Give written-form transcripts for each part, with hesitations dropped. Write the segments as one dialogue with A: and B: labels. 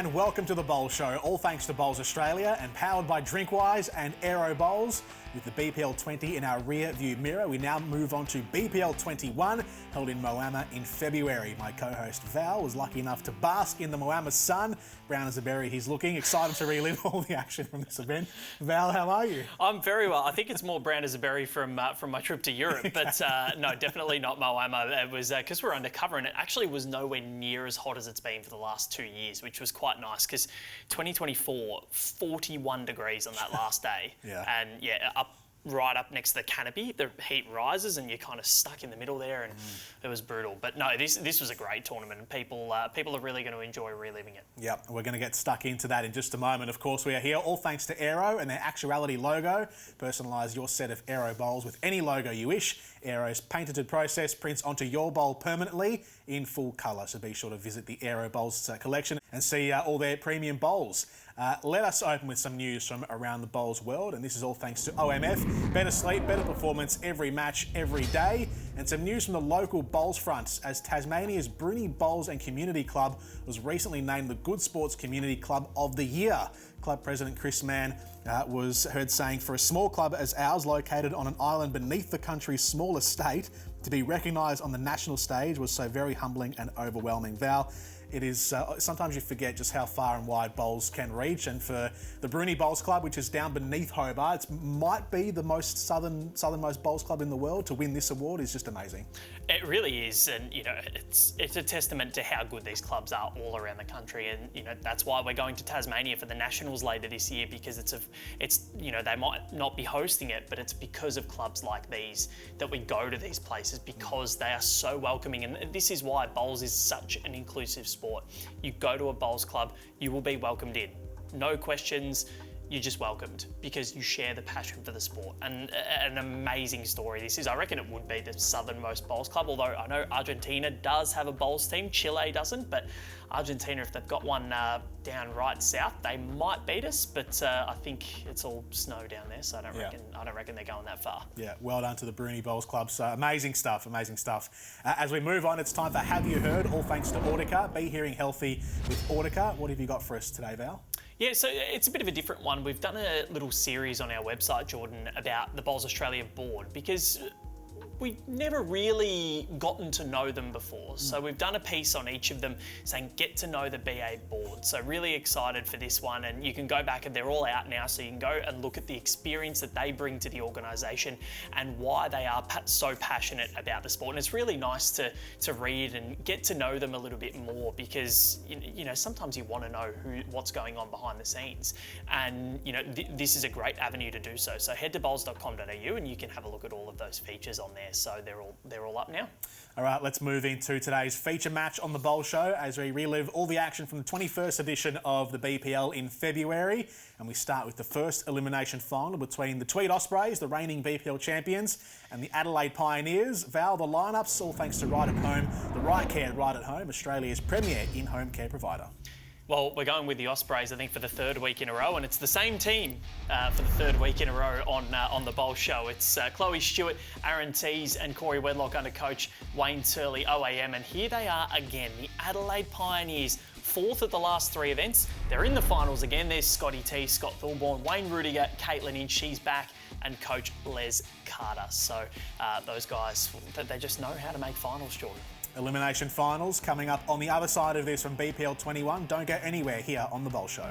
A: and welcome to the Bowl Show. All thanks to Bowls Australia and powered by Drinkwise and Aero Bowls. With the BPL 20 in our rear view mirror, we now move on to BPL 21, held in Moama in February. My co-host Val was lucky enough to bask in the Moama sun. Brown as a berry he's looking, excited to relive all the action from this event. Val, how are you?
B: I'm very well. I think it's more brown as a berry from my trip to Europe, but no, definitely not Moama. It was because we're undercover, and it actually was nowhere near as hot as it's been for the last 2 years, which was quite nice because 2024, 41 degrees on that last day.
A: Yeah.
B: And yeah, right up next to the canopy, the heat rises and you're kind of stuck in the middle there, and it was brutal. But no, this was a great tournament, and people are really going to enjoy reliving it.
A: Yep, we're going to get stuck into that in just a moment. Of course, we are here all thanks to Aero and their Actuality logo. Personalise your set of Aero bowls with any logo you wish. Aero's patented process prints onto your bowl permanently in full colour, so be sure to visit the Aero Bowls collection and see all their premium bowls. Let us open with some news from around the bowls world, and this is all thanks to OMF. Better sleep, better performance every match, every day. And some news from the local bowls front, as Tasmania's Bruni Bowls and Community Club was recently named the Good Sports Community Club of the Year. Club President Chris Mann was heard saying, for a small club as ours, located on an island beneath the country's smallest state, to be recognised on the national stage was so very humbling and overwhelming. Val, it is, sometimes you forget just how far and wide bowls can reach, and for the Bruni Bowls Club, which is down beneath Hobart, it might be the most southernmost bowls club in the world. To win this award is just amazing. It
B: really is, and you know, it's a testament to how good these clubs are all around the country, and you know, that's why we're going to Tasmania for the Nationals later this year, because it's you know, they might not be hosting it, but it's because of clubs like these that we go to these places, because they are so welcoming, and this is why bowls is such an inclusive sport. You go to a bowls club, you will be welcomed in. No questions, you're just welcomed because you share the passion for the sport. And an amazing story this is. I reckon it would be the southernmost bowls club, although I know Argentina does have a bowls team, Chile doesn't, but Argentina, if they've got one down right south, they might beat us, but I think it's all snow down there, so I don't reckon they're going that far.
A: Yeah, well done to the Bruni Bowls Club. So amazing stuff, amazing stuff. As we move on, it's time for Have You Heard? All thanks to Audica. Be hearing healthy with Audica. What have you got for us today, Val?
B: Yeah, so it's a bit of a different one. We've done a little series on our website, Jordan, about the Bowls Australia board, because we've never really gotten to know them before. So we've done a piece on each of them saying, get to know the BA board. So really excited for this one, and you can go back, and they're all out now, so you can go and look at the experience that they bring to the organisation and why they are so passionate about the sport. And it's really nice to read and get to know them a little bit more, because you know, sometimes you want to know what's going on behind the scenes, and you know, this is a great avenue to do so. So head to bowls.com.au and you can have a look at all of those features on there. So they're all up now.
A: All right, let's move into today's feature match on the Bowl Show as we relive all the action from the 21st edition of the BPL in February. And we start with the first elimination final between the Tweed Ospreys, the reigning BPL champions, and the Adelaide Pioneers. Val, the lineups, all thanks to Right at Home, the Right Care Right at Home, Australia's premier in-home care provider.
B: Well, we're going with the Ospreys, I think, for the third week in a row, and it's the same team for the third week in a row on the Bowl Show. It's Chloe Stewart, Aaron Tees and Corey Wedlock under coach Wayne Turley, OAM, and here they are again, the Adelaide Pioneers, fourth at the last three events. They're in the finals again. There's Scotty T, Scott Thorburn, Wayne Rudiger, Caitlin Inch, she's back, and coach Les Carter. So those guys, they just know how to make finals, Jordan.
A: Elimination finals coming up on the other side of this from BPL 21. Don't go anywhere here on the Bowl Show.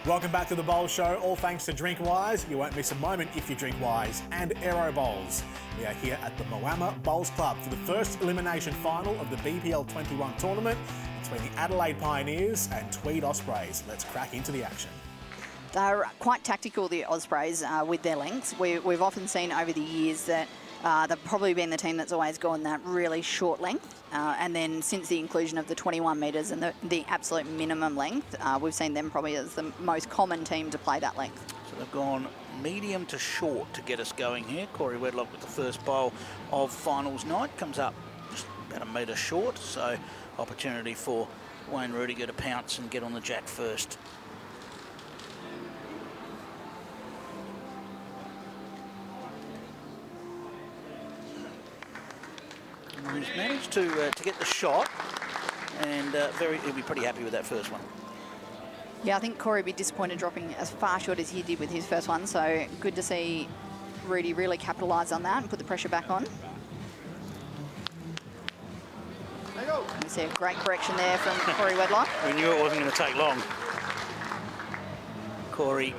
A: Welcome back to the Bowl Show, all thanks to Drinkwise. You won't miss a moment if you drink Wise, and Aero Bowls. We are here at the Moama Bowls Club for the first elimination final of the BPL 21 tournament between the Adelaide Pioneers and Tweed Ospreys. Let's crack into the action.
C: They're quite tactical, the Ospreys, with their lengths. We've often seen over the years that they've probably been the team that's always gone that really short length. And then since the inclusion of the 21 metres and the absolute minimum length, we've seen them probably as the most common team to play that length.
D: So they've gone medium to short to get us going here. Corey Wedlock with the first bowl of finals night comes up just about a metre short, so opportunity for Wayne Rudiger to pounce and get on the jack first. And he's managed to get the shot, and he'll be pretty happy with that first one.
C: Yeah, I think Corey would be disappointed dropping as far short as he did with his first one, so good to see Rudy really capitalise on that and put the pressure back on. You see a great correction there from Corey Wedlock.
D: We knew it wasn't going to take long. Corey,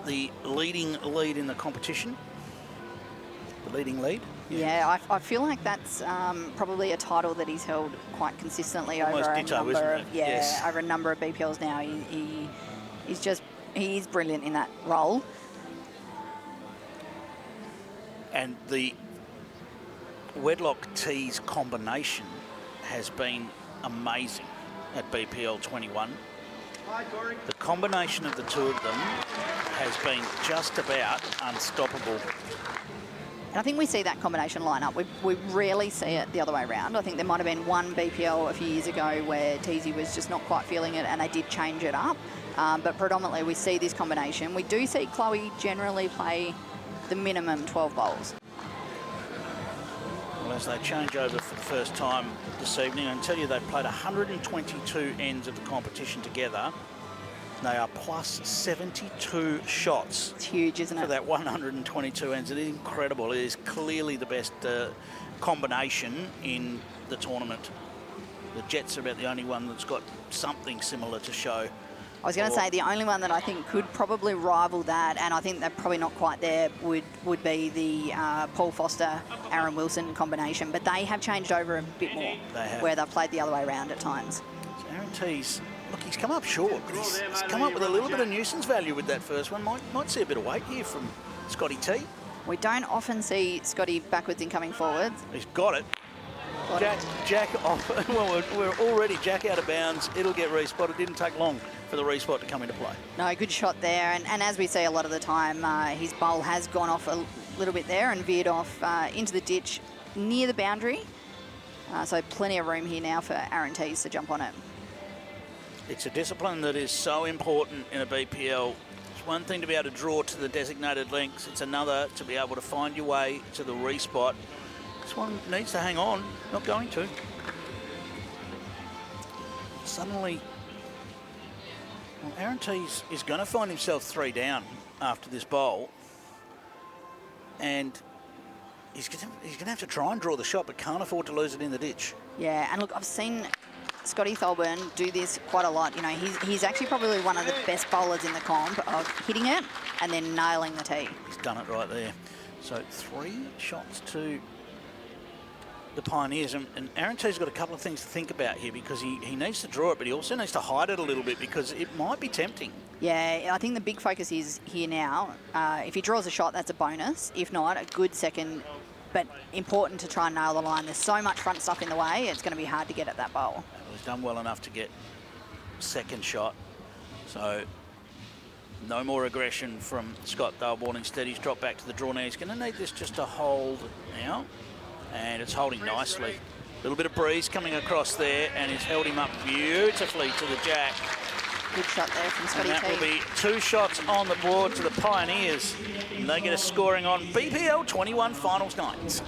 D: the leading lead in the competition. The leading lead.
C: Yeah, I feel like that's probably a title that he's held quite consistently over a number of over a number of BPLs now. He is brilliant in that role.
D: And the Wedlock tees combination has been amazing at BPL 21. The combination of the two of them has been just about unstoppable.
C: And I think we see that combination line up. We rarely see it the other way around. I think there might have been one BPL a few years ago where Teasy was just not quite feeling it and they did change it up. But predominantly we see this combination. We do see Chloe generally play the minimum 12 bowls.
D: Well, as they change over for the first time this evening, I can tell you they've played 122 ends of the competition together. They are plus 72 shots.
C: It's huge, isn't it?
D: For that 122 ends. It is incredible. It is clearly the best combination in the tournament. The Jets are about the only one that's got something similar to show.
C: I was going to say the only one that I think could probably rival that, and I think they're probably not quite there, would be the Paul Foster, Aaron Wilson combination. But they have changed over a bit more, where they've played the other way around at times.
D: So Aaron T's, look, he's come up short, but he's come up with a little bit of nuisance value with that first one. Might see a bit of weight here from Scotty T.
C: We don't often see Scotty backwards and coming forwards.
D: He's got it. Jack off. Well, we're already Jack out of bounds. It'll get respot. It didn't take long for the respot to come into play.
C: No, good shot there. And as we see a lot of the time, his bowl has gone off a little bit there and veered off into the ditch near the boundary. So plenty of room here now for Aaron Tees to jump on it.
D: It's a discipline that is so important in a BPL. It's one thing to be able to draw to the designated lengths. It's another to be able to find your way to the respot. This one needs to hang on, not going to. Suddenly, well, Aaron Tees is going to find himself 3 down after this bowl. And he's going to have to try and draw the shot, but can't afford to lose it in the ditch.
C: Yeah, and look, I've seen Scotty Tholburn do this quite a lot. You know, he's actually probably one of the best bowlers in the comp of hitting it and then nailing the tee.
D: He's done it right there. So 3 shots to the Pioneers, and Aaron T's got a couple of things to think about here, because he needs to draw it, but he also needs to hide it a little bit because it might be tempting.
C: Yeah, I think the big focus is here now. If he draws a shot, that's a bonus. If not, a good second, but important to try and nail the line. There's so much front stuff in the way, it's going to be hard to get at that bowl.
D: Well, he's done well enough to get second shot, so no more aggression from Scott Tholburn. Instead, he's dropped back to the draw now. He's going to need this just to hold now. And it's holding nicely. A little bit of breeze coming across there, and it's held him up beautifully to the jack.
C: Good shot there from Scotty T.
D: And that will be 2 shots on the board to the Pioneers. And they get a scoring on BPL 21 Finals night.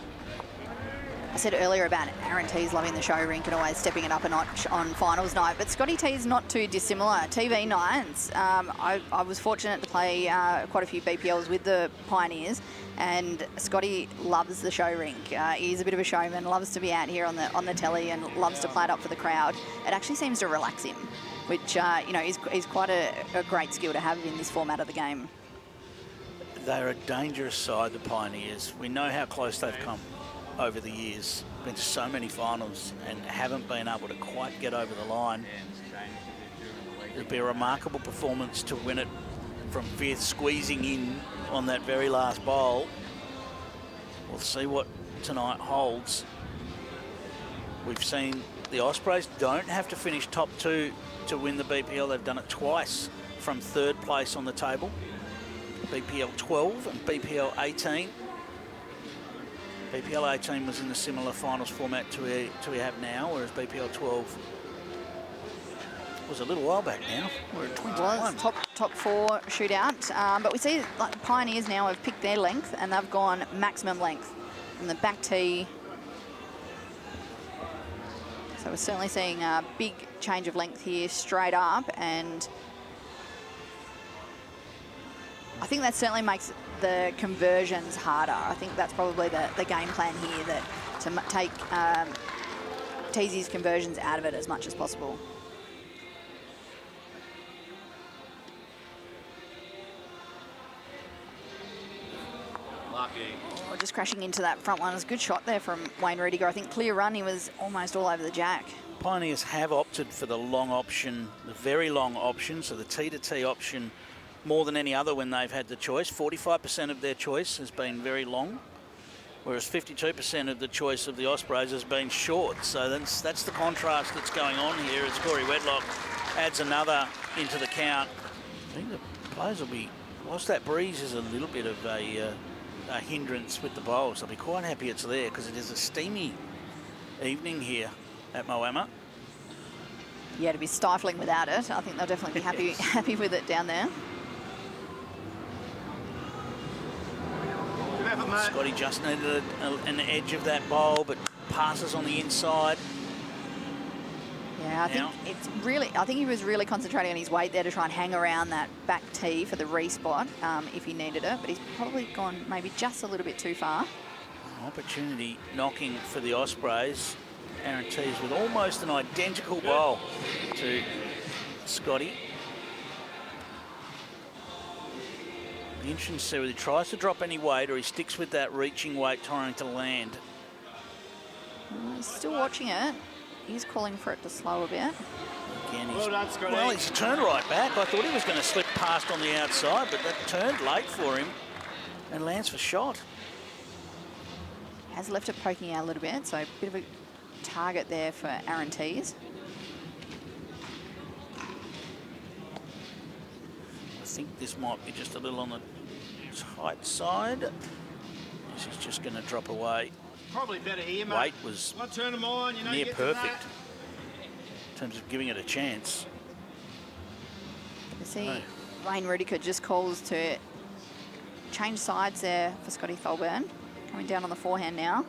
C: I said earlier about Aaron T's loving the show rink and always stepping it up a notch on finals night, but Scotty T is not too dissimilar. TV nights, I was fortunate to play quite a few BPLs with the Pioneers, and Scotty loves the show rink. He's a bit of a showman, loves to be out here on the telly and loves to play it up for the crowd. It actually seems to relax him, which you know is quite a great skill to have in this format of the game.
D: They're a dangerous side, the Pioneers. We know how close they've come over the years. Been to so many finals and haven't been able to quite get over the line. It'd be a remarkable performance to win it from 5th, squeezing in on that very last bowl. We'll see what tonight holds. We've seen the Ospreys don't have to finish top 2 to win the BPL. They've done it twice from 3rd place on the table. BPL 12 and BPL 18. BPL 18 was in a similar finals format to we have now, whereas BPL 12 was a little while back now. We're at 21.
C: Was top 4 shootout. But we see like the Pioneers now have picked their length and they've gone maximum length from the back tee. So we're certainly seeing a big change of length here straight up, and I think that certainly makes the conversions harder. I think that's probably the game plan here, that to take Teesy's conversions out of it as much as possible. Oh, just crashing into that front one. It was a good shot there from Wayne Rudiger. I think clear run, he was almost all over the jack.
D: Pioneers have opted for the long option, the very long option, so the tee-to-tee option more than any other when they've had the choice. 45% of their choice has been very long, whereas 52% of the choice of the Ospreys has been short. So that's the contrast that's going on here as Corey Wedlock adds another into the count. I think the players will be, whilst that breeze is a little bit of a hindrance with the bowls, they'll be quite happy it's there because it is a steamy evening here at Moama.
C: Yeah, to be stifling without it. I think they'll definitely be happy with it down there.
D: Scotty just needed an edge of that bowl, but passes on the inside.
C: Yeah, I think he was really concentrating on his weight there to try and hang around that back tee for the respot if he needed it, but he's probably gone maybe just a little bit too far.
D: Opportunity knocking for the Ospreys. Aaron Tees with almost an identical bowl to Scotty. The interesting to see whether he tries to drop any weight or he sticks with that reaching weight trying to land.
C: He's still watching it. He's calling for it to slow a bit.
D: Again, he's turned right back. I thought he was going to slip past on the outside, but that turned late for him and lands for shot.
C: Has left it poking out a little bit, so a bit of a target there for Aaron Tees.
D: I think this might be just a little on the tight side. This is just going to drop away.
E: Probably better here, mate.
D: Weight was near perfect in terms of giving it a chance.
C: You see, Wayne Rudiger just calls to change sides there for Scotty Tholburn. Coming down on the forehand now.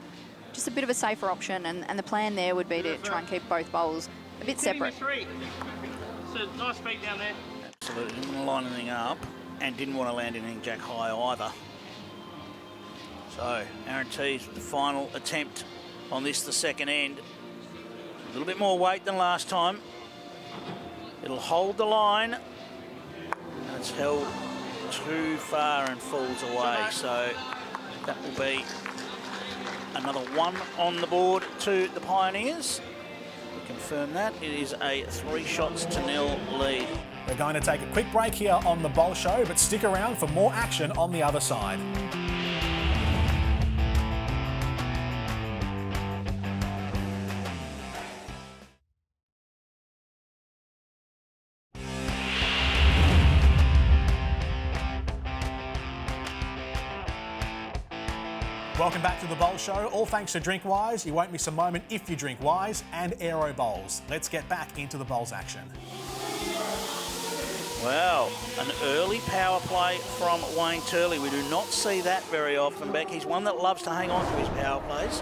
C: Just a bit of a safer option, and the plan there would be to try and keep both bowls a bit separate.
E: So nice feet down there.
D: Absolutely, didn't want to line anything up and didn't want to land anything jack high either. So Aaron Tees with the final attempt on this, the second end. A little bit more weight than last time. It'll hold the line. And it's held too far and falls away. So that will be another one on the board to the Pioneers. We confirm that. It is a 3-0 lead.
A: We're going to take a quick break here on the Bowl Show, but stick around for more action on the other side. Welcome back to the Bowl Show. All thanks to Drink Wise. You won't miss a moment if you drink Wise, and Aero Bowls. Let's get back into the Bowls action.
D: Wow, an early power play from Wayne Turley. We do not see that very often, Beck. He's one that loves to hang on to his power plays.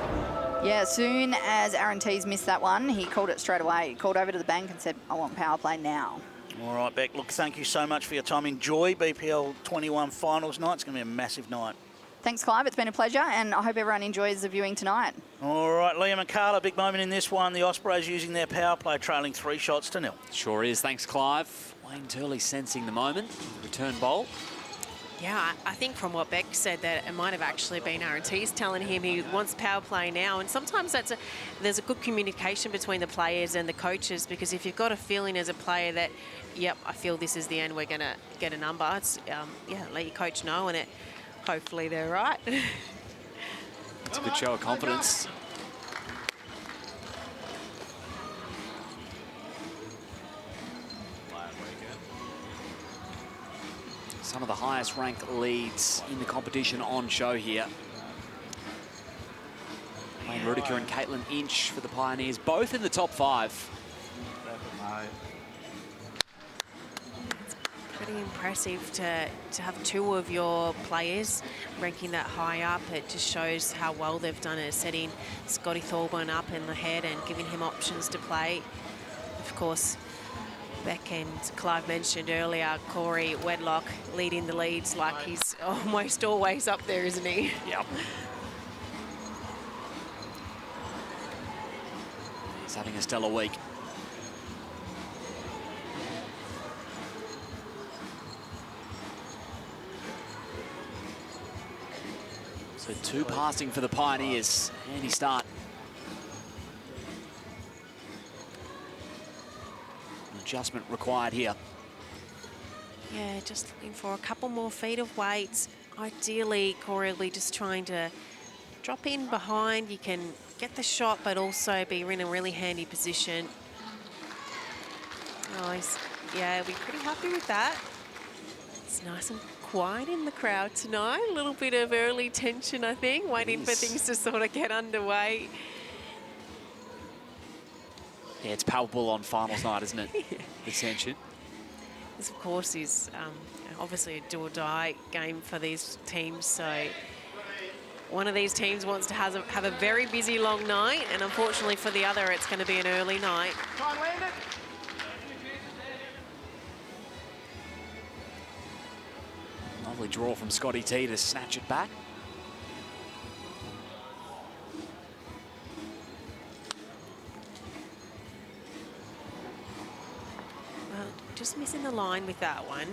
C: Yeah, as soon as Aaron Tees missed that one, he called it straight away. He called over to the bank and said, I want power play now.
D: All right, Beck, look, thank you so much for your time. Enjoy BPL 21 finals night. It's going to be a massive night.
C: Thanks, Clive. It's been a pleasure, and I hope everyone enjoys the viewing tonight.
D: All right, Liam and Carla, big moment in this one. The Ospreys using their power play, trailing 3-0.
F: Sure is. Thanks, Clive. Wayne Turley sensing the moment. Return bowl.
G: Yeah, I think from what Beck said that it might have actually been Aaron Tees telling him he wants power play now. And sometimes there's a good communication between the players and the coaches, because if you've got a feeling as a player that, yep, I feel this is the end, we're going to get a number, it's, let your coach know, and it hopefully they're right.
F: It's a good show of confidence. Some of the highest ranked leads in the competition on show here. Wayne Rudiger and Caitlin Inch for the Pioneers, both in the top 5.
G: pretty impressive to have two of your players ranking that high up. It just shows how well they've done at setting Scotty Thorburn up in the head and giving him options to play. Of course, Beck and Clive mentioned earlier, Corey Wedlock leading the leads like he's almost always up there, isn't he?
F: Yep. He's having a stellar week. So 2 passing for the Pioneers. Handy start. An adjustment required here.
G: Yeah, just looking for a couple more feet of weight. Ideally, Corey will be just trying to drop in behind. You can get the shot, but also be in a really handy position. Nice. Yeah, we're pretty happy with that. It's nice and quiet in the crowd tonight. A little bit of early tension, I think, waiting for things to sort of get underway.
F: Yeah, it's palpable on finals night, isn't it? The tension.
G: This, of course, is obviously a do-or-die game for these teams. So one of these teams wants to have a very busy long night, and unfortunately for the other, it's going to be an early night.
E: Try and land it.
F: Lovely draw from Scotty T to snatch it back.
G: Well, just missing the line with that one.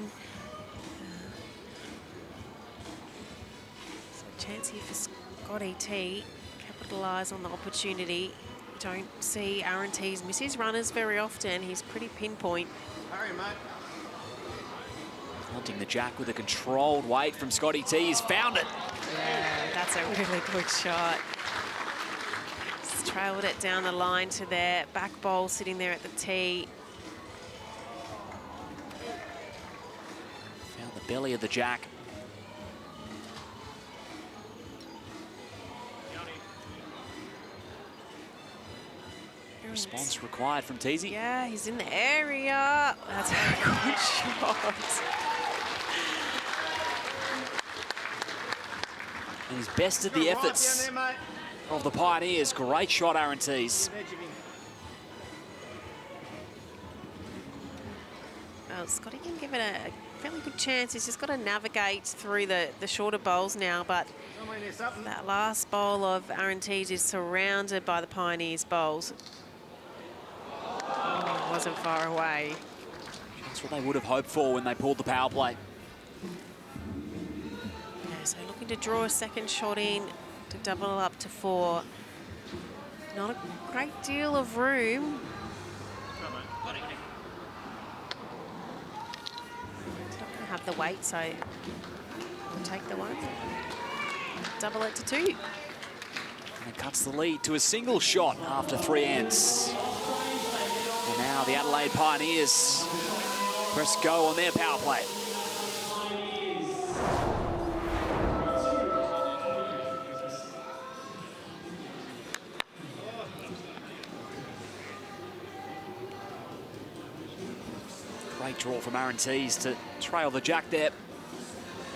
G: So a chance here for Scotty T. Capitalise on the opportunity. Don't see Aaron T's miss his runners very often. He's pretty pinpoint.
E: Hurry, mate.
F: Hunting the jack with a controlled weight from Scotty T. He's found it.
G: Yeah, that's a really good shot. Just trailed it down the line to their back bowl sitting there at the tee.
F: Found the belly of the jack. Response required from Teasy.
G: Yeah, he's in the area. That's a good shot.
F: And he's bested the efforts of the Pioneers. Great shot, Aaron Tees.
G: Well, Scotty can give it a fairly good chance. He's just got to navigate through the shorter bowls now, but that last bowl of Aaron Tees is surrounded by the Pioneers bowls. Oh, wasn't far away.
F: That's what they would have hoped for when they pulled the power play.
G: Yeah, so looking to draw a second shot in to double up to 4. Not a great deal of room. Not going to have the weight, so we'll take the one. Double it to 2.
F: And it cuts the lead to a single shot after 3 ends. And now the Adelaide Pioneers press go on their power play. Great draw from Aaron Tees to trail the jack there.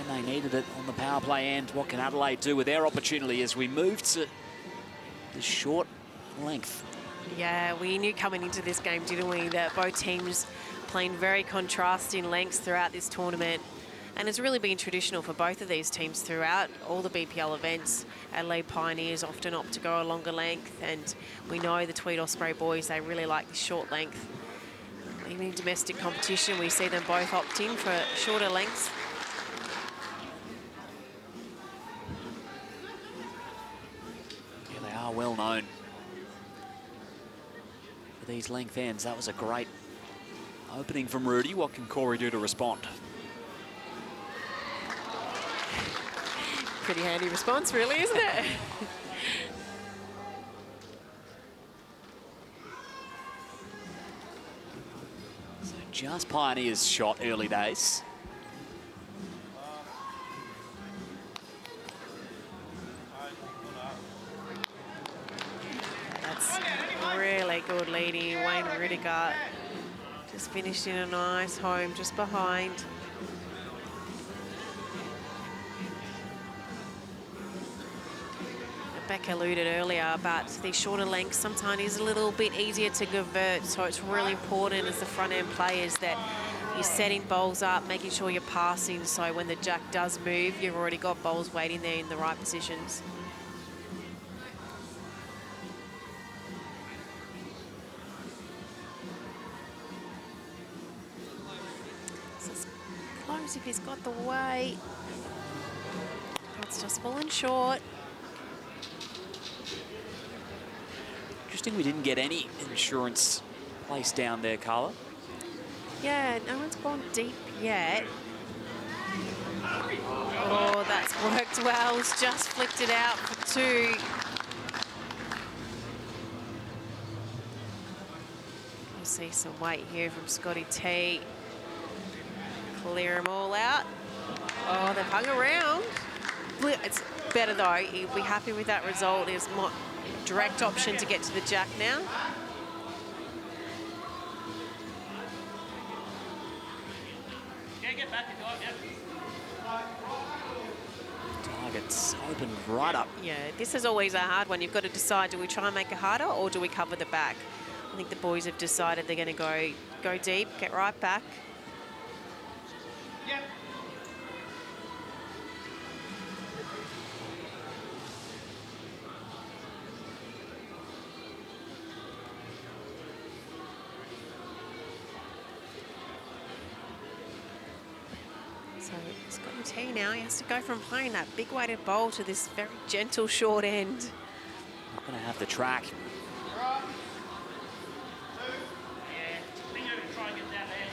F: And they needed it on the power play end. What can Adelaide do with their opportunity as we move to the short length?
G: Yeah, we knew coming into this game, didn't we, that both teams playing very contrasting lengths throughout this tournament. And it's really been traditional for both of these teams throughout all the BPL events. Adelaide Pioneers often opt to go a longer length, and we know the Tweed Osprey boys, they really like the short length. Even in domestic competition, we see them both opting for shorter lengths.
F: Yeah, they are well known for these length ends. That was a great opening from Rudy. What can Corey do to respond?
G: Pretty handy response, really, isn't it?
F: So just Pioneers shot early days.
G: That's really good leading. Wayne Rudiger just finished in a nice home just behind. Beck alluded earlier, but the shorter length sometimes is a little bit easier to convert, so it's really important as the front end players that you're setting bowls up, making sure you're passing, so when the jack does move, you've already got bowls waiting there in the right positions. So it's close if he's got the weight. It's just falling short.
F: Interesting we didn't get any insurance placed down there, Carla.
G: Yeah, no one's gone deep yet. Oh, that's worked well. He's just flicked it out for 2. We'll see some weight here from Scotty T. Clear them all out. Oh, they've hung around. It's better though. He'll be happy with that result. There's more direct option to get to the jack now.
E: Yeah, get back in time, yeah.
F: Target's opened right up.
G: Yeah, this is always a hard one. You've got to decide, do we try and make it harder or do we cover the back? I think the boys have decided they're going to go deep, get right back.
E: Yeah.
G: So Scotty T now, he has to go from playing that big weighted bowl to this very gentle short end.
F: Not going to have the track.
E: Right. 2. Yeah. I think you're going to try and get down there.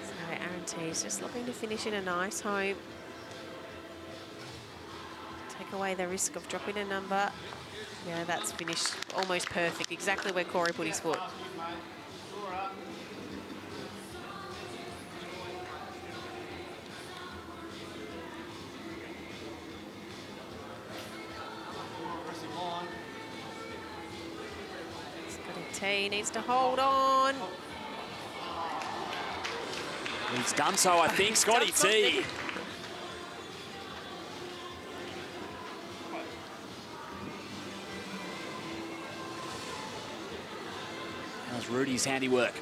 G: So Aaron T is just looking to finish in a nice home. Take away the risk of dropping a number. Yeah, that's finished almost perfect, exactly where Corey put his foot. Scotty T needs to hold on.
F: He's done so, I think, Scotty
G: Done
F: T.
G: something.
F: How's Rudy's handiwork?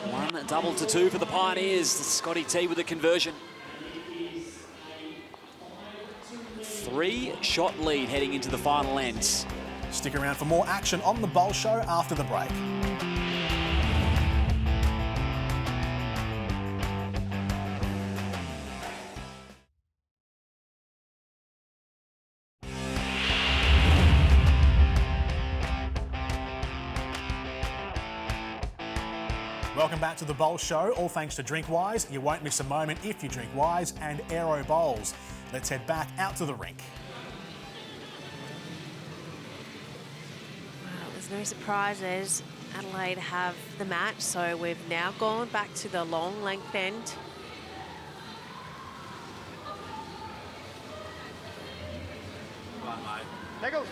F: One double to 2 for the Pioneers. Scotty T with the conversion. 3-shot lead heading into the final ends.
A: Stick around for more action on the Bowl Show after the break. Welcome back to the Bowl Show, all thanks to DrinkWise. You won't miss a moment if you drink Wise and Aero Bowls. Let's head back out to the rink.
G: Well, there's no surprises. Adelaide have the match, so we've now gone back to the long length end.
E: There goes.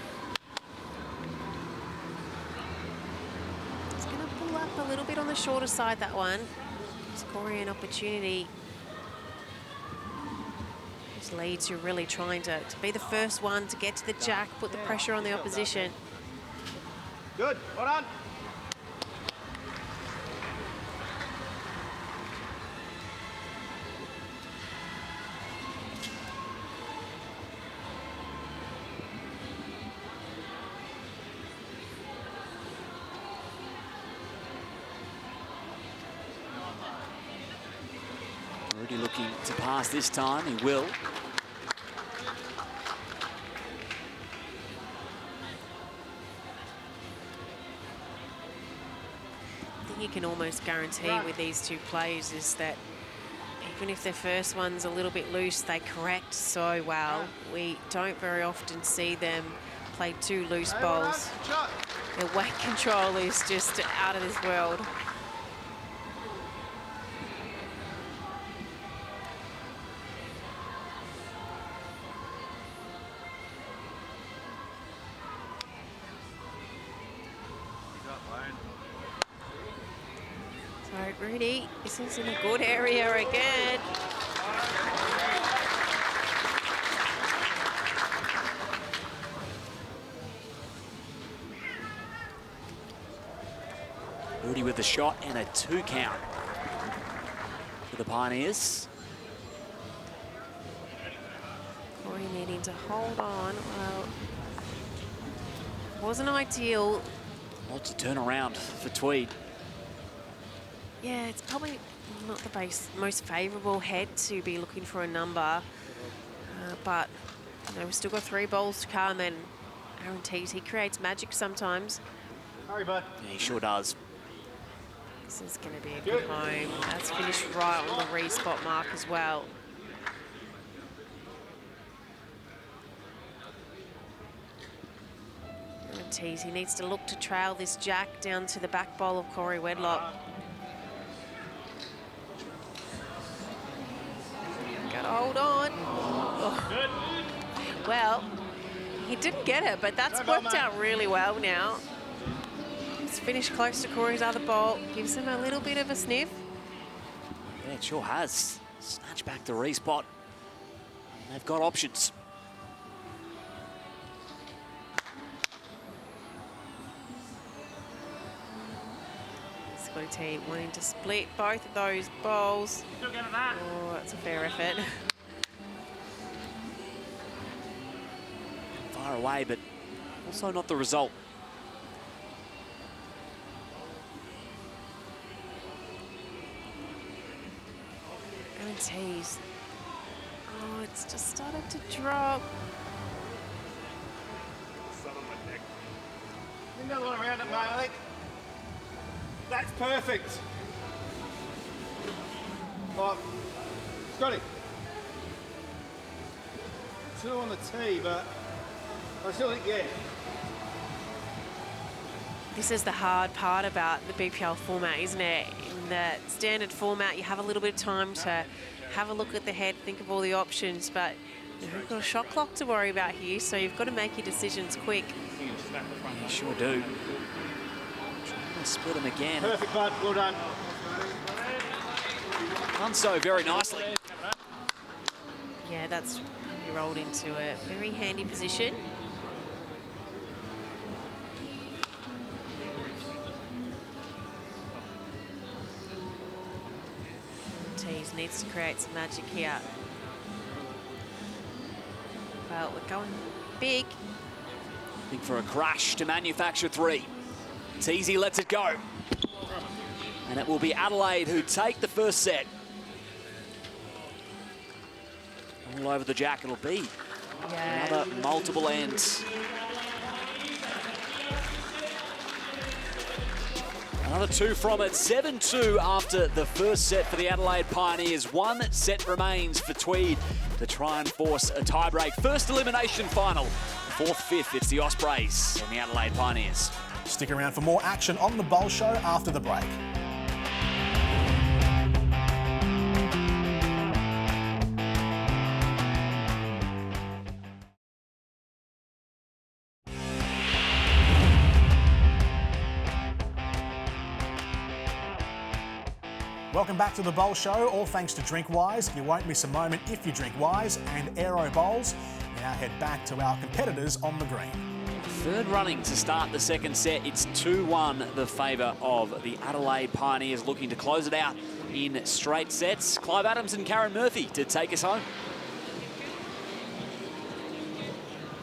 G: It's going to pull up a little bit on the shorter side, that one. It's Corey an opportunity. These leads, you're really trying to be the first one to get to the jack, put the pressure on the opposition.
E: Good. Well done.
F: Rudy looking to pass this time. He will.
G: I think you can almost guarantee with these two players is that even if their first one's a little bit loose, they correct so well. We don't very often see them play two loose bowls. Their weight control is just out of this world. Rudy, this is in a good area again.
F: Rudy with the shot and a 2 count for the Pioneers.
G: Corey needing to hold on. Well, wasn't ideal.
F: Lots of turnaround for Tweed.
G: Yeah, it's probably not the most favourable head to be looking for a number. But, you know, we've still got 3 balls to come, and Aaron Tees, he creates magic sometimes.
E: Hurry, bud.
F: Yeah, he sure does.
G: This is going to be a good home. That's finished right on the re-spot mark as well. Aaron Tees, he needs to look to trail this jack down to the back bowl of Corey Wedlock. Gotta hold on. Oh. Well, he didn't get it, but that's worked out really well now. It's finished close to Corey's other ball. Gives him a little bit of a sniff.
F: Yeah, it sure has. Snatch back the respot. They've got options.
G: Scotty T wanting to split both of those bowls. Oh, that's a fair effort.
F: Far away, but also not the result.
G: Aaron Tees. Oh, it's just started to drop.
E: Another one around it, mate, I think. That's perfect. Oh, Scotty. 2 on the tee, but I still think, yeah.
G: This is the hard part about the BPL format, isn't it? In the standard format, you have a little bit of time to have a look at the head, think of all the options, but you've got a shot clock to worry about here, so you've got to make your decisions quick.
F: You sure do. Trying to split them again.
E: Perfect, bud. Well done.
F: Done so very nicely.
G: Yeah, that's really rolled into a very handy position. Tees needs to create some magic here. Well, we're going big.
F: Looking for a crash to manufacture 3. Teasy lets it go. And it will be Adelaide who take the first set. All over the jack it'll be.
G: Yeah.
F: Another multiple ends. Another 2 from it. 7-2 after the first set for the Adelaide Pioneers. 1 set remains for Tweed to try and force a tiebreak. First elimination final. 4th, 5th, it's the Ospreys and the Adelaide Pioneers.
A: Stick around for more action on the Bowl Show after the break. Welcome back to the Bowl Show, all thanks to DrinkWise. You won't miss a moment if you drink Wise, and Aero Bowls. Now head back to our competitors on the green.
F: Third running to start the second set. It's 2-1 the favour of the Adelaide Pioneers, looking to close it out in straight sets. Clive Adams and Karen Murphy to take us home.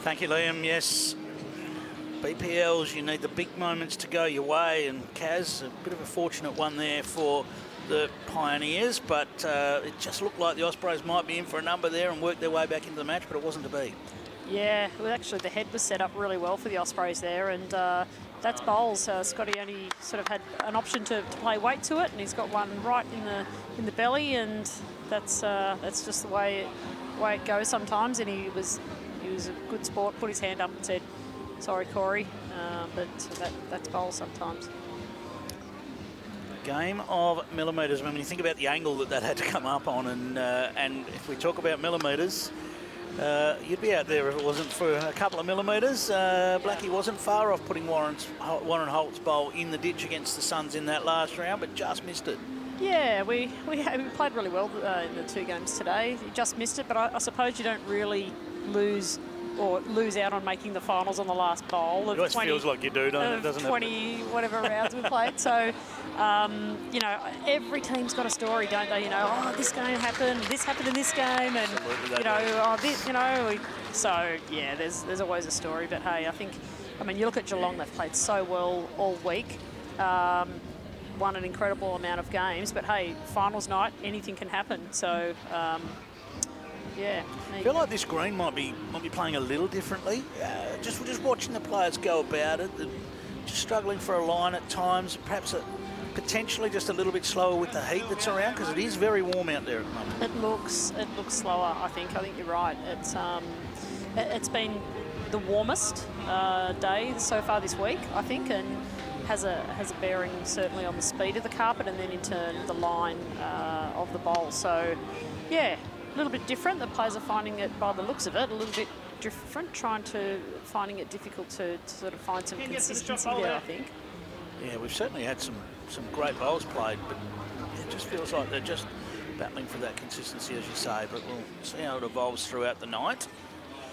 D: Thank you, Liam. Yes, BPLs, you need the big moments to go your way, and Kaz, a bit of a fortunate one there for the Pioneers, but it just looked like the Ospreys might be in for a number there and work their way back into the match, but it wasn't to be.
H: Yeah, well, actually the head was set up really well for the Ospreys there, and that's bowls. Scotty only sort of had an option to play weight to it, and he's got one right in the belly, and that's just the way it goes sometimes. And he was a good sport, put his hand up and said, "Sorry, Corey," but that's bowls sometimes.
D: Game of millimetres. When you think about the angle that had to come up on, and if we talk about millimetres, you'd be out there if it wasn't for a couple of millimetres. Blackie wasn't far off putting Warren Holt's bowl in the ditch against the Suns in that last round, but just missed it.
H: Yeah, we played really well in the 2 games today. You just missed it, but I suppose you don't really lose out on making the finals on the last bowl.
D: It always feels like you do, doesn't it?
H: 20 whatever rounds we played. So, you know, every team's got a story, don't they? You know, oh, this game happened, this happened in this game, and you know, oh, this, you know. So yeah, there's always a story. But hey, I mean, you look at Geelong; they've played so well all week. Won an incredible amount of games, but hey, finals night, anything can happen. So, yeah.
D: I feel like this green might be playing a little differently. Just watching the players go about it, just struggling for a line at times. Perhaps potentially just a little bit slower with the heat that's around, because it is very warm out there at the moment.
H: It looks slower. I think you're right. It's been the warmest day so far this week, I think, and has a bearing certainly on the speed of the carpet, and then in turn the line of the bowl. So, yeah, a little bit different. The players are finding it, by the looks of it, a little bit different, finding it difficult to sort of find some consistency there, I think.
D: Yeah, we've certainly had some great bowls played, but it just feels like they're just battling for that consistency, as you say, but we'll see how it evolves throughout the night.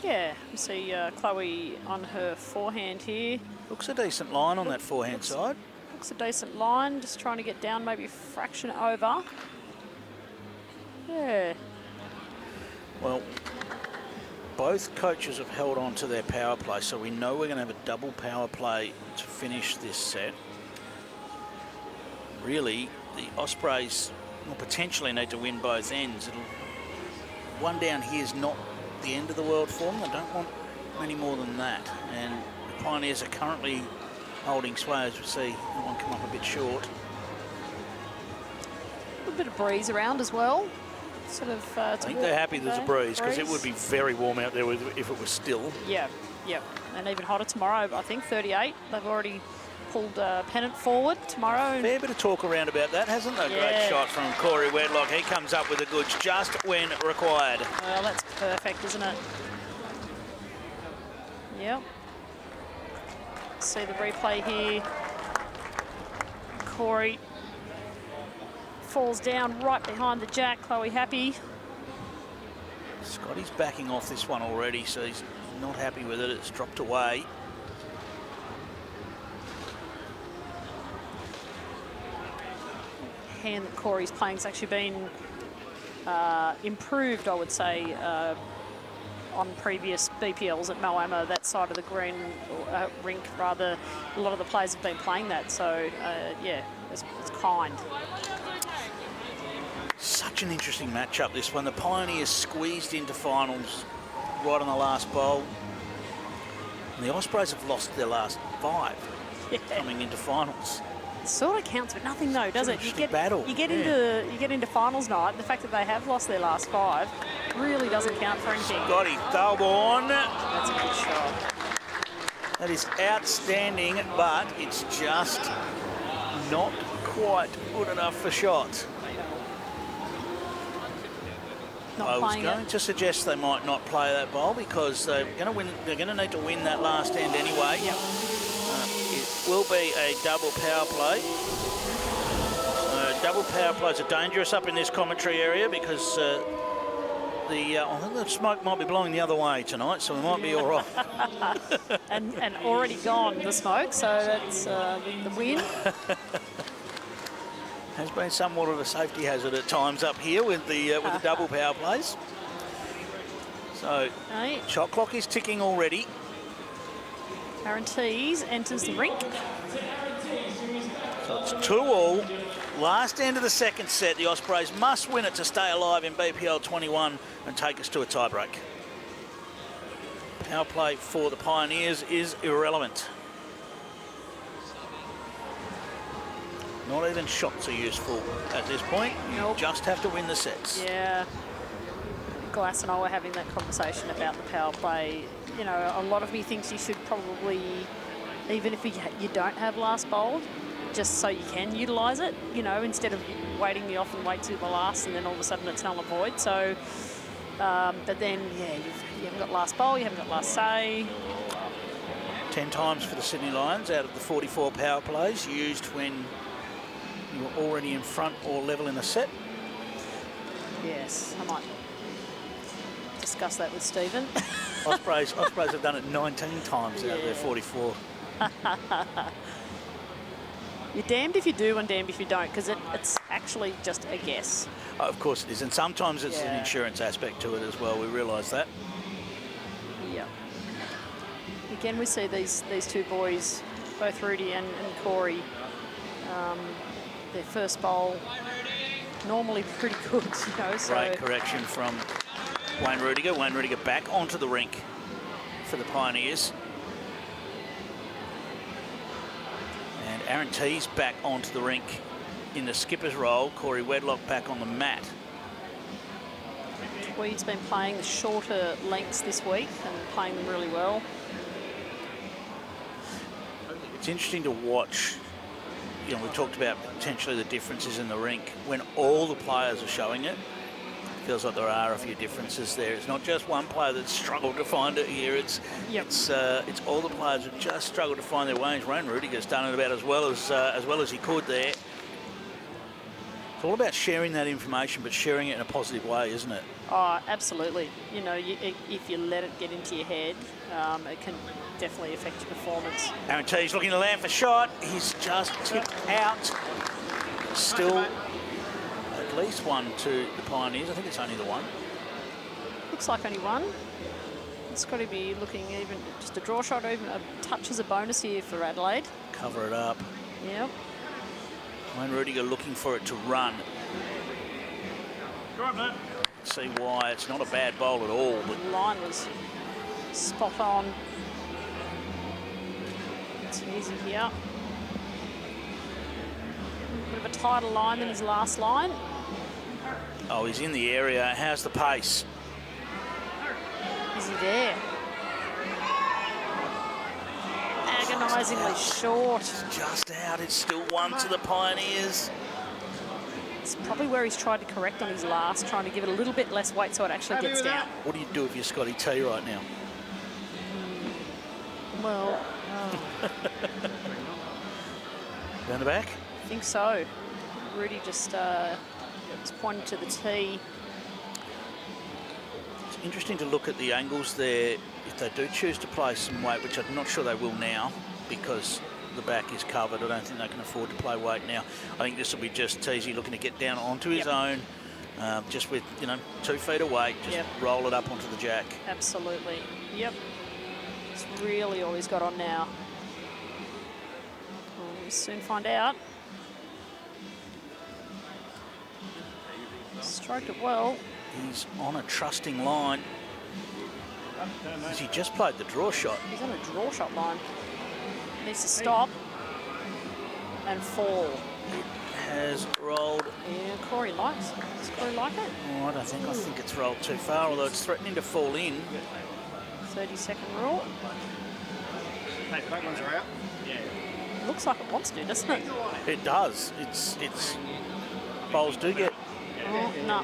H: Yeah, we see Chloe on her forehand here.
D: Looks a decent line on that forehand side.
H: Looks a decent line, just trying to get down maybe a fraction over. Yeah.
D: Well, both coaches have held on to their power play, so we know we're going to have a double power play to finish this set. Really, the Ospreys will potentially need to win both ends. One down here is not the end of the world for them. They don't want many more than that. And the Pioneers are currently holding sway, as we see that one come up a bit short.
H: A little bit of breeze around as well. Sort of.
D: I think they're happy there's a breeze, because it would be very warm out there if it was still.
H: Yeah, and even hotter tomorrow. I think 38. They've already pulled pennant forward tomorrow.
D: Fair bit of talk around about that, hasn't there? Yeah. Great shot from Corey Wedlock. He comes up with the goods just when required.
H: Well, that's perfect, isn't it? Yep. See the replay here. Corey falls down right behind the jack. Chloe happy.
D: Scotty's backing off this one already, so he's not happy with it. It's dropped away.
H: Hand that Corey's playing has actually been improved, I would say, on previous BPLs at Moama, that side of the green rink, rather. A lot of the players have been playing that, so yeah, it's kind.
D: Such an interesting matchup, this one. The Pioneers squeezed into finals right on the last bowl, and the Ospreys have lost their last 5 coming into finals.
H: It sort of counts for nothing, though, does it? You get into finals night. The fact that they have lost their last 5 really doesn't count for anything.
D: Scotty Thalborn.
H: That's a good shot.
D: That is outstanding, but it's just not quite good enough for shot. I was going to suggest they might not play that bowl, because they're going to win. They're going to need to win that last end anyway.
H: Yep.
D: It will be a double power play. Double power plays are dangerous up in this commentary area, because I think the smoke might be blowing the other way tonight, so we might be all right.
H: and already gone, the smoke, so that's the win.
D: Has been somewhat of a safety hazard at times up here with the double power plays. So, shot clock is ticking already.
H: Aaron Tees enters the rink.
D: So it's 2-all. Last end of the second set. The Ospreys must win it to stay alive in BPL 21 and take us to a tiebreak. Power play for the Pioneers is irrelevant. Not even shots are useful at this point.
H: Nope.
D: You just have to win the sets.
H: Yeah. Glass and I were having that conversation about the power play. You know, a lot of me thinks you should probably, even if you don't have last bowled, just so you can utilise it, you know, instead of waiting the off and wait till the last and then all of a sudden it's null and void. So, but then, yeah, you haven't got last bowl, you haven't got last say.
D: 10 times for the Sydney Lions out of the 44 power plays used when You were already in front or level in the set.
H: Yes, I might discuss that with Stephen.
D: Ospreys have done it 19 times out of their 44.
H: You're damned if you do and damned if you don't, because it's actually just a guess.
D: Oh, of course it is, and sometimes it's an insurance aspect to it as well. We realise that.
H: Yeah. Again, we see these two boys, both Rudy and Corey, their first bowl normally pretty good, you know. So
D: Great correction from Wayne Rudiger. Wayne Rudiger back onto the rink for the Pioneers. And Aaron Tees back onto the rink in the skipper's role. Corey Wedlock back on the mat.
H: Tweed's been playing the shorter lengths this week and playing them really well.
D: It's interesting to watch. You know, we talked about potentially the differences in the rink. When all the players are showing it, it feels like there are a few differences there. It's not just one player that's struggled to find it here. It's all the players who just struggled to find their way. Wayne Rudiger's done it about as well as he could there. It's all about sharing that information, but sharing it in a positive way, isn't it?
H: Oh, absolutely. You know, if you let it get into your head, it can definitely affect your performance.
D: Aaron Tees looking to land for shot. He's just tipped out. Still at least one to the Pioneers. I think it's only the one.
H: Looks like only one. It's got to be looking even just a draw shot, or even a touch as a bonus here for Adelaide.
D: Cover it up.
H: Yep.
D: Wayne Rudiger looking for it to run. See why it's not a bad bowl at all. But
H: the line was spot on. It's easy here. Bit of a tighter line than his last line.
D: Oh, he's in the area. How's the pace?
H: Is he there? Agonisingly short.
D: Just out. It's still one to the Pioneers.
H: It's probably where he's tried to correct on his last, trying to give it a little bit less weight so it actually gets down.
D: What do you do if you're Scotty T right now?
H: Well,
D: Down the back?
H: I think so. Rudy just pointed to the tee.
D: It's interesting to look at the angles there. If they do choose to play some weight, which I'm not sure they will now because the back is covered. I don't think they can afford to play weight now. I think this will be just Teesy looking to get down onto his own, just with, 2 feet of weight, just roll it up onto the jack.
H: Absolutely. Yep. It's really all he's got on now. We'll soon find out. Stroked it well.
D: He's on a trusting line. He just played the draw shot.
H: He's on a draw shot line. Needs to stop and fall.
D: It has rolled.
H: Yeah, Corey likes it. Does Corey like it?
D: Oh, I think it's rolled too far, although it's threatening to fall in.
H: 30-second rule.
E: Hey, back ones are out.
H: Looks like it wants to, doesn't it?
D: It does. It's bowls do get.
H: Oh, no.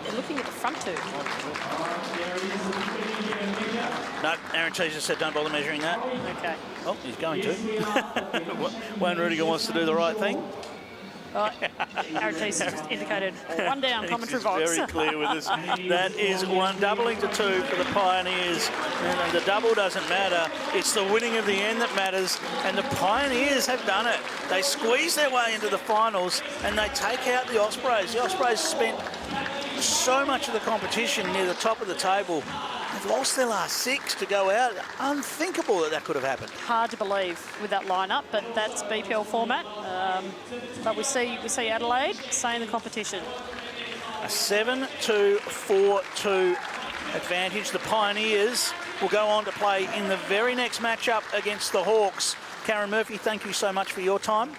H: They're looking at the front two.
D: No, Aaron Teaser said don't bother measuring that.
H: Okay.
D: Oh, he's going to. Wayne Rudiger wants to do the right thing.
H: Aaron Teaser just indicated one down, commentary box.
D: Very clear with us. That is one, doubling to 2 for the Pioneers. And the double doesn't matter. It's the winning of the end that matters. And the Pioneers have done it. They squeeze their way into the finals and they take out the Ospreys. The Ospreys spent so much of the competition near the top of the table. They've lost their last 6 to go out. Unthinkable that could have happened.
H: Hard to believe with that lineup, but that's BPL format. But we see Adelaide stay in the competition.
D: A 7-2-4-2 advantage. The Pioneers will go on to play in the very next matchup against the Hawks. Karen Murphy, thank you so much for your time.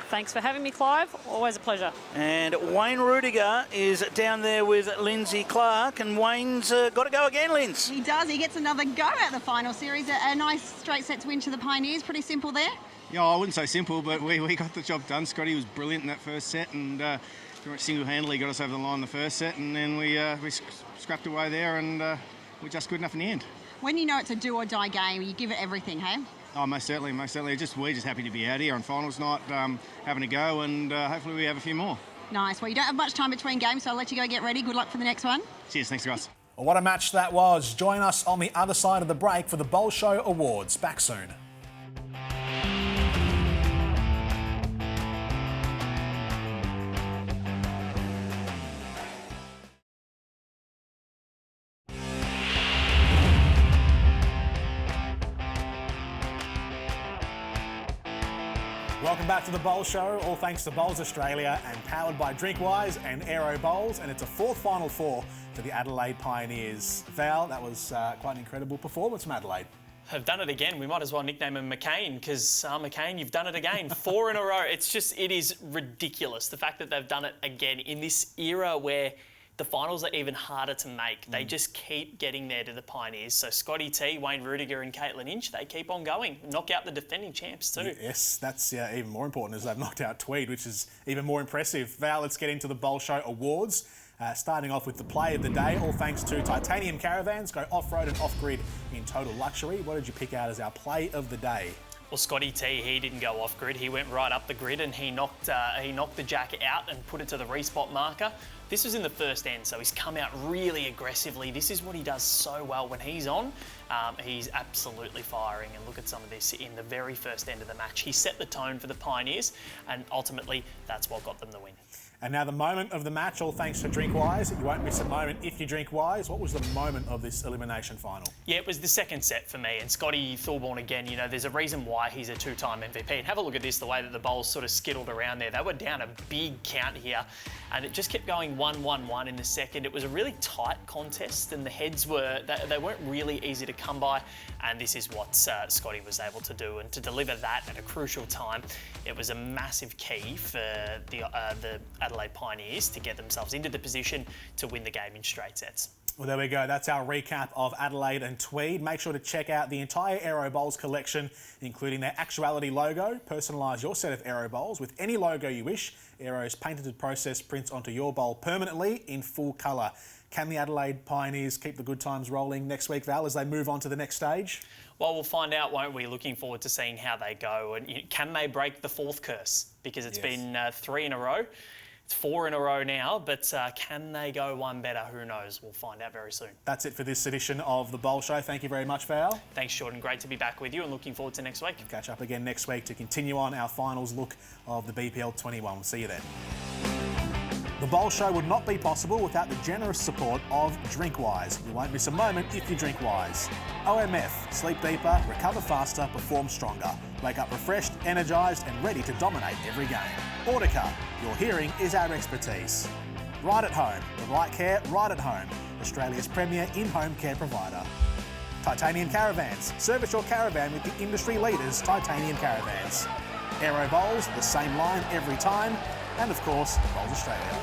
H: Thanks for having me, Clive. Always a pleasure.
D: And Wayne Rudiger is down there with Lindsay Clark, and Wayne's got to go again, Linz.
I: He does. He gets another go at the final series. A nice straight set to win to the Pioneers. Pretty simple there.
E: Yeah, I wouldn't say simple, but we got the job done. Scotty was brilliant in that first set, and pretty much single-handedly got us over the line in the first set, and then we scrapped away there, and we're just good enough in the end.
I: When you know it's a do-or-die game, you give it everything, hey?
E: Oh, most certainly, most certainly. We're just happy to be out here on finals night, having a go, and hopefully we have a few more.
I: Nice. Well, you don't have much time between games, so I'll let you go get ready. Good luck for the next one.
E: Cheers, thanks guys.
A: Well, what a match that was. Join us on the other side of the break for the Bowl Show Awards. Back soon. Welcome back to the Bowl Show, all thanks to Bowls Australia and powered by Drinkwise and Aero Bowls, and it's a fourth Final Four for the Adelaide Pioneers. Val, that was quite an incredible performance from Adelaide.
B: Have done it again. We might as well nickname him McCain because McCain, you've done it again. 4 in a row. It is ridiculous, the fact that they've done it again in this era where the finals are even harder to make. They just keep getting there to the Pioneers. So Scotty T, Wayne Rudiger and Caitlin Inch, they keep on going. Knock out the defending champs too.
A: Yes, that's even more important as they've knocked out Tweed, which is even more impressive. Val, let's get into the Bowl Show Awards. Starting off with the play of the day, all thanks to Titanium Caravans. Go off-road and off-grid in total luxury. What did you pick out as our play of the day?
B: Well, Scotty T, he didn't go off-grid. He went right up the grid and he knocked the jack out and put it to the respot marker. This was in the first end, so he's come out really aggressively. This is what he does so well when he's on. He's absolutely firing, and look at some of this in the very first end of the match. He set the tone for the Pioneers, and ultimately that's what got them the win.
A: And now the moment of the match, all thanks to Drinkwise. You won't miss a moment if you drink wise. What was the moment of this elimination final?
B: Yeah, it was the second set for me. And Scotty Thorburn, again, you know, there's a reason why he's a 2-time MVP. And have a look at this, the way that the bowls sort of skittled around there. They were down a big count here. And it just kept going 1-1-1 in the second. It was a really tight contest, and the heads they weren't really easy to come by. And this is what Scotty was able to do. And to deliver that at a crucial time, it was a massive key for the Adelaide Pioneers to get themselves into the position to win the game in straight sets.
A: Well, there we go. That's our recap of Adelaide and Tweed. Make sure to check out the entire Aero Bowls collection, including their Actuality logo. Personalise your set of Aero Bowls with any logo you wish. Aero's patented process prints onto your bowl permanently in full colour. Can the Adelaide Pioneers keep the good times rolling next week, Val, as they move on to the next stage?
B: Well, we'll find out, won't we? Looking forward to seeing how they go. And can they break the fourth curse? Because it's been 3 in a row. It's 4 in a row now, but can they go one better? Who knows? We'll find out very soon.
A: That's it for this edition of The Bowl Show. Thank you very much, Val.
B: Thanks, Jordan. Great to be back with you and looking forward to next week.
A: We'll catch up again next week to continue on our finals look of the BPL 21. We'll see you then. The Bowl Show would not be possible without the generous support of Drinkwise. You won't miss a moment if you drink wise. OMF, sleep deeper, recover faster, perform stronger. Wake up refreshed, energised and ready to dominate every game. Audica, your hearing is our expertise. Right at home, the right care right at home. Australia's premier in-home care provider. Titanium Caravans, service your caravan with the industry leaders, Titanium Caravans. Aero Bowls, the same line every time. And of course, Bowls Australia.